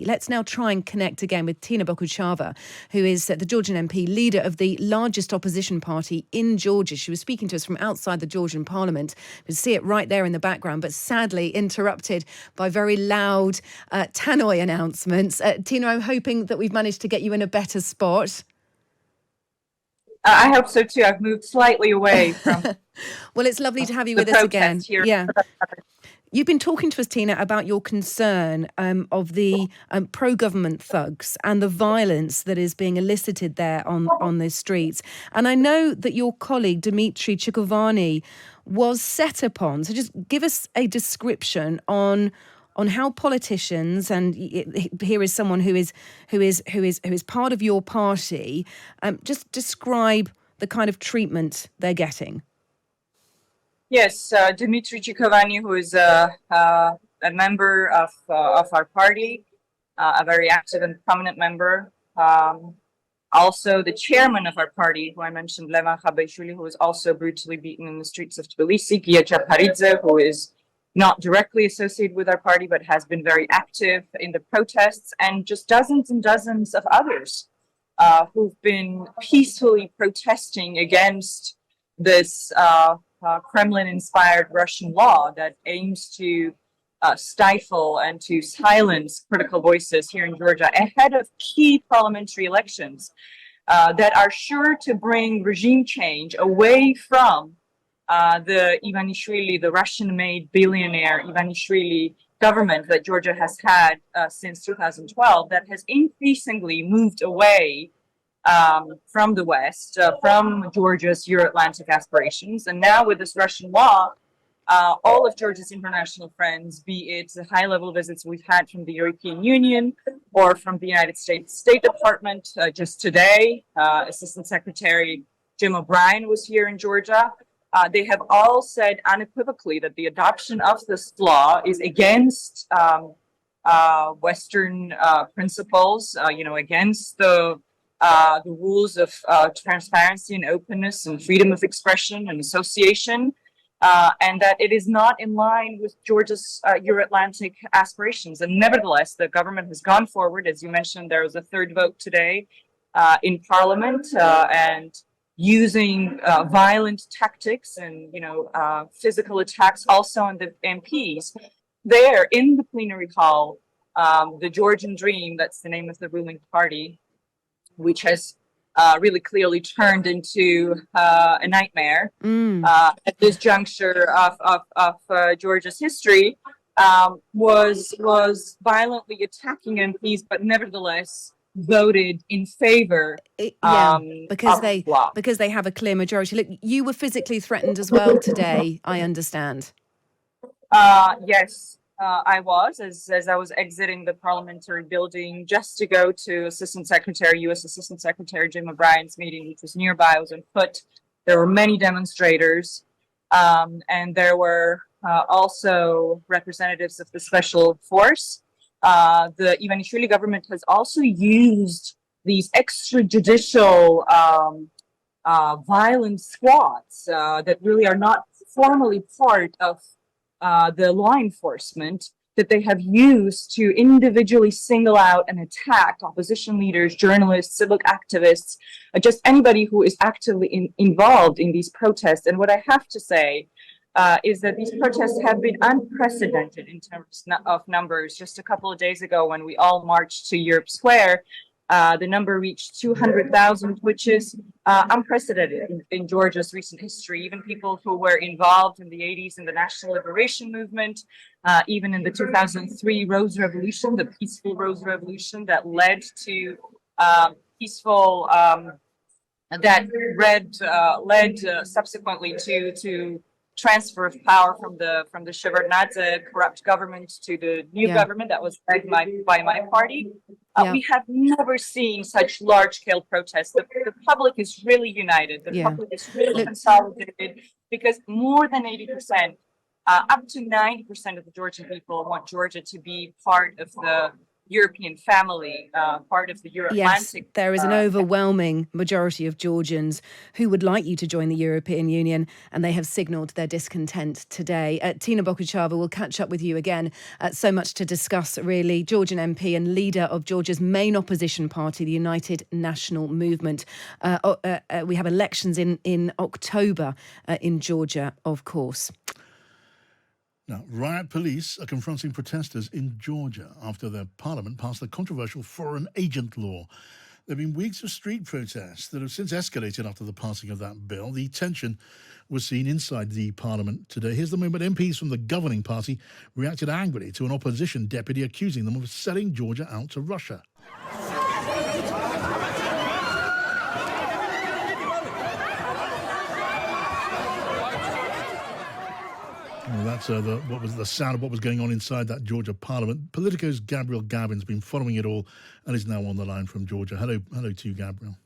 MP. Let's now try and connect again with Tina Bokuchava, who is the Georgian MP, leader of the largest opposition party in Georgia. She was speaking to us from outside the Georgian Parliament. You can see it right there in the background, but sadly interrupted by very loud tannoy announcements. Tina, I'm hoping that we've managed to get you in a better spot. I hope so too. I've moved slightly away from. Well, it's lovely to have you with us again. Here. Yeah. You've been talking to us, Tina, about your concern of the pro-government thugs and the violence that is being elicited there on the streets. And I know that your colleague, Dmitry Chukovany, was set upon. So just give us a description on how politicians, and here is someone who is part of your party, just describe the kind of treatment they're getting. Yes, Dmitry Chukovany, who is a member of our party, a very active and prominent member. Also, the chairman of our party, who I mentioned, Levan Khabaishvili, who was also brutally beaten in the streets of Tbilisi. Georgia, who is not directly associated with our party, but has been very active in the protests, and just dozens and dozens of others who've been peacefully protesting against this Kremlin-inspired Russian law that aims to stifle and to silence critical voices here in Georgia ahead of key parliamentary elections that are sure to bring regime change away from the Ivanishvili, the Russian-made billionaire Ivanishvili government that Georgia has had since 2012, that has increasingly moved away from the West, from Georgia's Euro-Atlantic aspirations. And now with this Russian law, all of Georgia's international friends, be it the high-level visits we've had from the European Union or from the United States State Department, just today, Assistant Secretary Jim O'Brien was here in Georgia. They have all said unequivocally that the adoption of this law is against Western principles, against the rules of transparency and openness and freedom of expression and association, and that it is not in line with Georgia's Euro-Atlantic aspirations. And nevertheless, the government has gone forward. As you mentioned, there was a third vote today in Parliament, and using violent tactics and physical attacks also on the MPs there in the plenary hall. The Georgian Dream, that's the name of the ruling party, which has really clearly turned into a nightmare at this juncture of Georgia's history, was violently attacking MPs, but nevertheless voted in favor because they have a clear majority. Look, you were physically threatened as well today, I understand. Yes. I was, as I was exiting the parliamentary building just to go to U.S. Assistant Secretary Jim O'Brien's meeting, which was nearby. I was on foot. There were many demonstrators, and there were also representatives of the special force. The Ivanishvili government has also used these extrajudicial violent squads that really are not formally part of the law enforcement, that they have used to individually single out and attack opposition leaders, journalists, civic activists, just anybody who is actively involved in these protests. And what I have to say is that these protests have been unprecedented in terms of numbers. Just a couple of days ago, when we all marched to Europe Square, the number reached 200,000, which is unprecedented in Georgia's recent history. Even people who were involved in the 80s in the National Liberation Movement, even in the 2003 Rose Revolution, the peaceful Rose Revolution that led to led subsequently to transfer of power from the Shevardnadze corrupt government to the new government that was led by my party. We have never seen such large-scale protests. The public is really united. The public is really consolidated, because more than 80%, up to 90% of the Georgian people want Georgia to be part of the European family, part of the Euro-Atlantic. Yes, there is an overwhelming majority of Georgians who would like you to join the European Union, and they have signalled their discontent today. Tina Bokuchava, will catch up with you again. So much to discuss, really. Georgian MP and leader of Georgia's main opposition party, the United National Movement. We have elections in October in Georgia, of course. Now, riot police are confronting protesters in Georgia after their parliament passed the controversial foreign agent law. There have been weeks of street protests that have since escalated after the passing of that bill. The tension was seen inside the parliament today. Here's the moment. MPs from the governing party reacted angrily to an opposition deputy accusing them of selling Georgia out to Russia. Well, that's what was the sound of what was going on inside that Georgia parliament. Politico's Gabriel Gavin's been following it all and is now on the line from Georgia. Hello to you, Gabriel.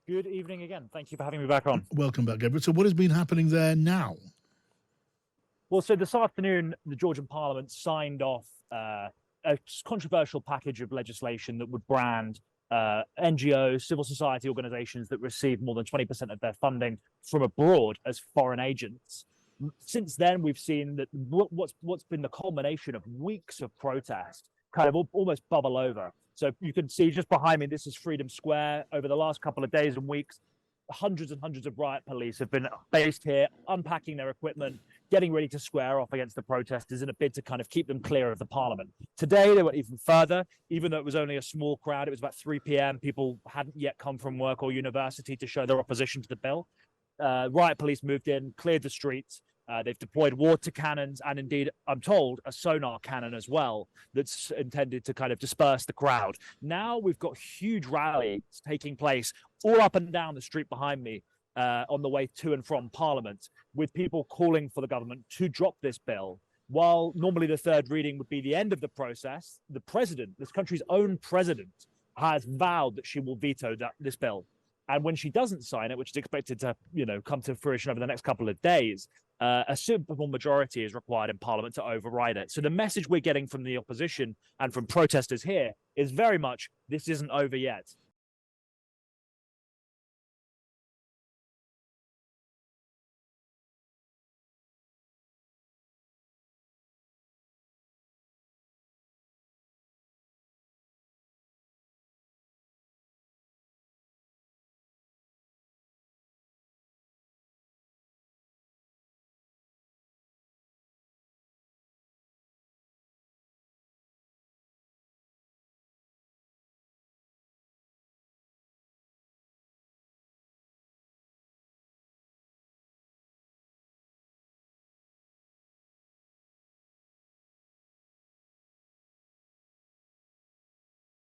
Good evening again. Thank you for having me back on. Welcome back, Gabriel. So what has been happening there now? Well, so this afternoon, the Georgian Parliament signed off a controversial package of legislation that would brand NGOs, civil society organizations that receive more than 20% of their funding from abroad as foreign agents. Since then, we've seen that what's been the culmination of weeks of protest kind of almost bubble over. So you can see just behind me, this is Freedom Square. Over the last couple of days and weeks, hundreds and hundreds of riot police have been based here, unpacking their equipment, getting ready to square off against the protesters in a bid to kind of keep them clear of the parliament. Today, they went even further, even though it was only a small crowd. It was about 3 p.m. People hadn't yet come from work or university to show their opposition to the bill. Riot police moved in, cleared the streets. They've deployed water cannons and indeed, I'm told, a sonar cannon as well that's intended to kind of disperse the crowd. Now we've got huge rallies taking place all up and down the street behind me on the way to and from Parliament, with people calling for the government to drop this bill. While normally the third reading would be the end of the process, the president, this country's own president, has vowed that she will veto this bill. And when she doesn't sign it, which is expected to, come to fruition over the next couple of days, a simple majority is required in Parliament to override it. So the message we're getting from the opposition and from protesters here is very much, this isn't over yet.